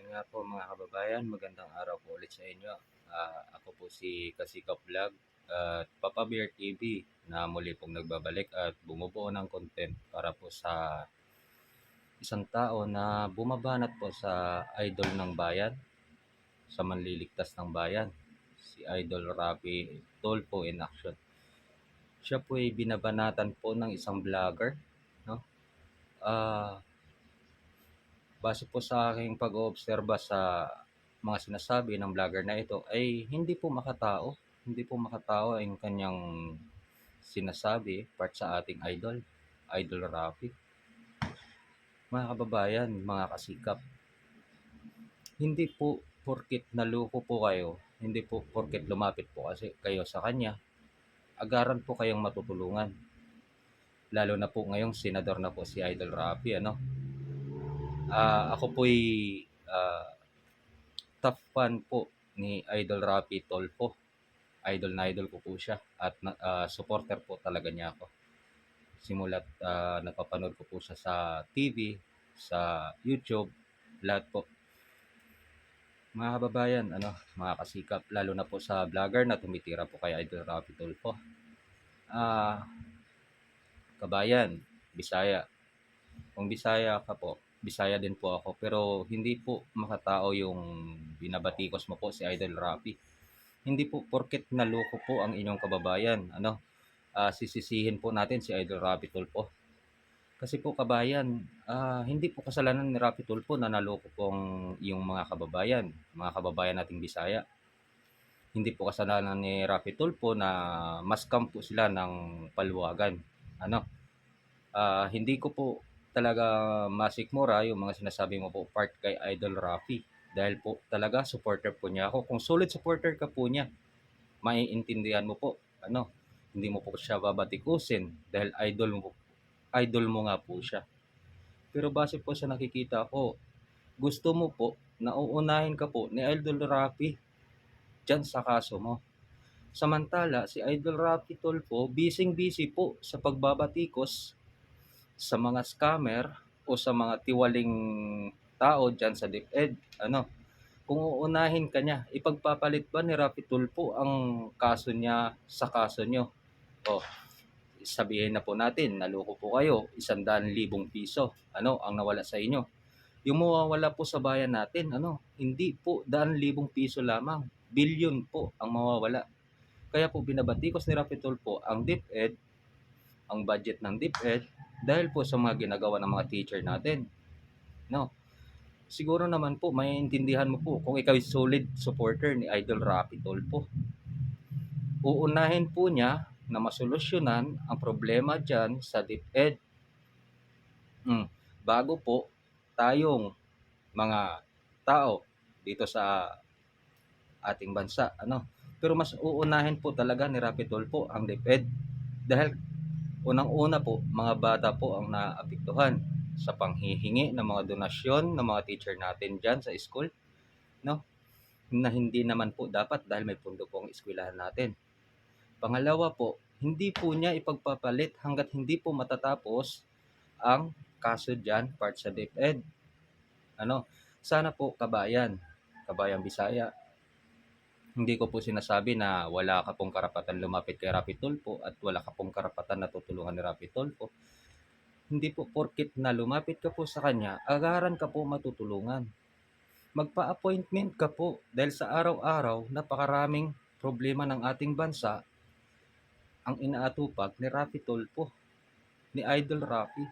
Ayan nga po mga kababayan, magandang araw po ulit sa inyo. Ako po si Kasikap Vlog at Papa Bear TV na muli pong nagbabalik at bumubuo ng content para po sa isang tao na bumabanat po sa idol ng bayan, sa manliligtas ng bayan, si Idol Rapi Tulfo in action. Siya po ay binabanatan po ng isang vlogger, no? Ah, Base po sa aking pag-oobserba sa mga sinasabi ng vlogger na ito ay hindi po makatao. Hindi po makatao ang kanyang sinasabi part sa ating idol, Idol Rafi. Mga kababayan, mga kasikap, hindi po porket naluko po kayo, hindi po porket lumapit po kasi kayo sa kanya, agaran po kayong matutulungan. Lalo na po ngayong senador na po si Idol Rafi, ano? Ako po'y ah, top fan po ni Idol Rapi Tolfo. Idol na idol ko po siya at supporter po talaga niya ako. Simula't napapanood ko po siya sa TV, sa YouTube, lahat po. Mga kababayan, mga kasikap, lalo na po sa vlogger na tumitira po kay Idol Rapi Tolfo. Ah, Kabayan, Bisaya. Kung Bisaya ka po, Bisaya din po ako, pero hindi po makatao yung binabatikos mo po si Idol Rapi. Hindi po porket naloko po ang inyong kababayan, sisisihin po natin si Idol Rapi Tulfo. Kasi po kabayan, hindi po kasalanan ni Rapi Tulfo na naloko po ang iyong mga kababayan nating Bisaya. Hindi po kasalanan ni Rapi Tulfo na maskam po sila ng paluwagan. Hindi ko po talaga masikmura yung mga sinasabi mo po part kay Idol Rafi. Dahil po talaga supporter po niya ako. Kung solid supporter ka po niya, maiintindihan mo po, hindi mo po siya babatikusin dahil idol mo nga po siya. Pero base po sa nakikita ko, gusto mo po na uunahin ka po ni Idol Rafi dyan sa kaso mo. Samantala, si Idol Rafi Tolfo, busy po sa pagbabatikos sa mga scammer o sa mga tiwaling tao dyan sa DepEd. Kung uunahin ka niya, ipagpapalit ba ni Rapi Tulfo ang kaso niya sa kaso nyo? O, sabihin na po natin, naloko po kayo, 100,000 piso. Ang nawala sa inyo? Yung mawawala po sa bayan natin, hindi po 100,000 piso lamang. Bilyon po ang mawawala. Kaya po binabatikos ni Rapi Tulfo ang DepEd, ang budget ng DepEd, dahil po sa mga ginagawa ng mga teacher natin. Siguro naman po maiintindihan mo po kung ikaw ay solid supporter ni Idol Rapi Tulfo. Uunahin po niya na masolusyonan ang problema dyan sa DepEd. Bago po tayong mga tao dito sa ating bansa. Pero mas uunahin po talaga ni Rapi Tulfo ang DepEd. Dahil unang-una po, mga bata po ang naapektuhan sa panghihingi ng mga donasyon ng mga teacher natin dyan sa school, na hindi naman po dapat dahil may pundo po ang eskwelahan natin. Pangalawa po, hindi po niya ipagpapalit hanggat hindi po matatapos ang kaso dyan part sa DepEd. Sana po kabayan Bisaya, hindi ko po sinasabi na wala ka pong karapatan lumapit kay Rapi Tulfo at wala ka pong karapatan na tutulungan ni Rapi Tulfo. Hindi po porkit na lumapit ka po sa kanya, agaran ka po matutulungan. Magpa-appointment ka po dahil sa araw-araw napakaraming problema ng ating bansa ang inaatupag ni Rapi Tulfo, ni Idol Rapi.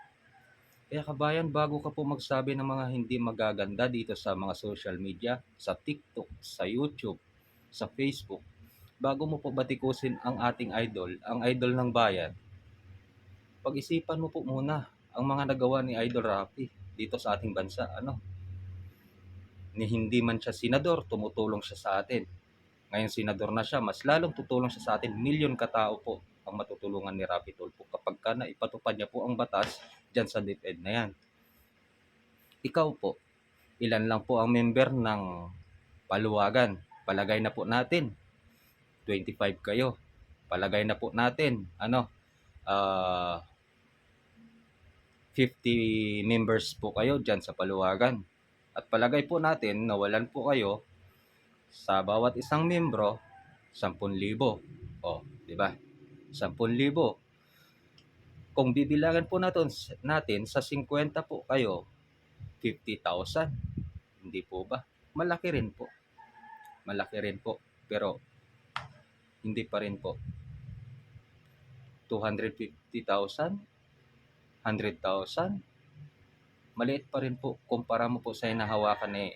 Kaya kabayan, bago ka po magsabi ng mga hindi magaganda dito sa mga social media, sa TikTok, sa YouTube, sa Facebook, bago mo po batikusin ang ating idol, ang idol ng bayan, pag-isipan mo po muna ang mga nagawa ni Idol Rafi dito sa ating bansa. Ni hindi man siya senador, tumutulong siya sa atin. Ngayon senador na siya, mas lalong tutulong siya sa atin. Milyon katao po ang matutulungan ni Rapi Tulfo kapag ka naipatupad niya po ang batas dyan sa DepEd na yan. Ikaw po, ilan lang po ang member ng paluwagan? Palagay na po natin, 25 kayo. Palagay na po natin, 50 members po kayo dyan sa paluwagan. At palagay po natin nawalan po kayo sa bawat isang miyembro 10,000. Oh, 'di ba? 10,000. Kung bibilangan po natin sa 50 po kayo, 50,000. Hindi po ba? Malaki rin po. Malaki rin po. Pero hindi pa rin po. 250,000, 100,000, maliit pa rin po kumpara mo po sa hinahawakan ni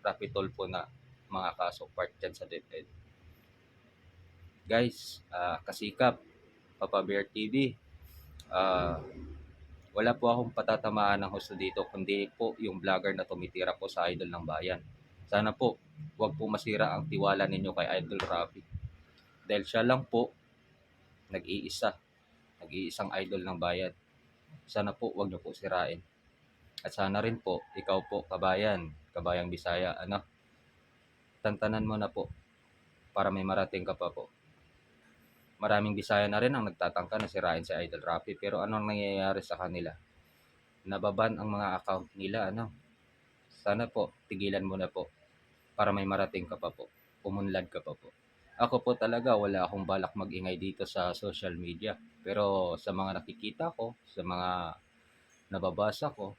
Rapi Tulfo na mga kaso part dyan sa DepEd. Guys, kasikap, Papa Bear TV, wala po akong patatamaan ng husto dito kundi po yung vlogger na tumitira po sa idol ng bayan. Sana po, wag po masira ang tiwala ninyo kay Idol Rapi. Dahil siya lang po, nag-iisang idol ng bayan. Sana po, wag niyo po sirain. At sana rin po, ikaw po, kabayang Bisaya, tantanan mo na po para may marating ka pa po. Maraming Bisaya na rin ang nagtatangka na sirain si Idol Rapi, pero anong nangyayari sa kanila? Nababan ang mga account nila, Sana po, tigilan mo na po para may marating ka pa po. Umunlad ka pa po. Ako po talaga wala akong balak mag-ingay dito sa social media. Pero sa mga nakikita ko, sa mga nababasa ko,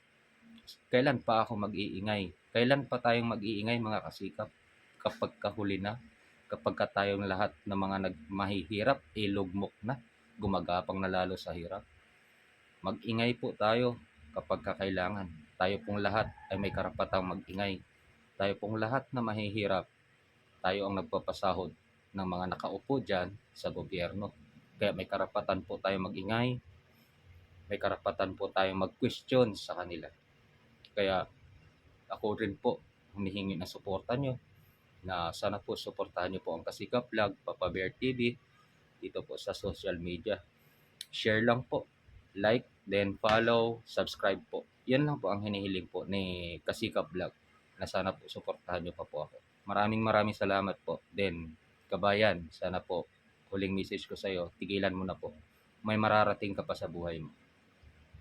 kailan pa ako mag-iingay? Kailan pa tayong mag-iingay mga kasikap? Kapag kahuli na, kapag ka tayong lahat ng mga mahihirap, lugmok na, gumagapang na lalo sa hirap. Mag-ingay po tayo kapag kakailangan. Tayo pong lahat ay may karapatang mag-ingay. Tayo pong lahat na mahihirap, tayo ang nagpapasahod ng mga nakaupo dyan sa gobyerno. Kaya may karapatan po tayo mag-ingay, may karapatan po tayo mag-question sa kanila. Kaya ako rin po humihingi ng suporta nyo na sana po suportahan nyo po ang Kasikap Vlog, Papa Bear TV dito po sa social media. Share lang po, like, then follow, subscribe po. Yan lang po ang hinihiling po ni Kasikap Vlog na sana po suportahan nyo pa po ako. Maraming salamat po. Then, kabayan, sana po huling message ko sa iyo, tigilan mo na po. May mararating ka pa sa buhay mo.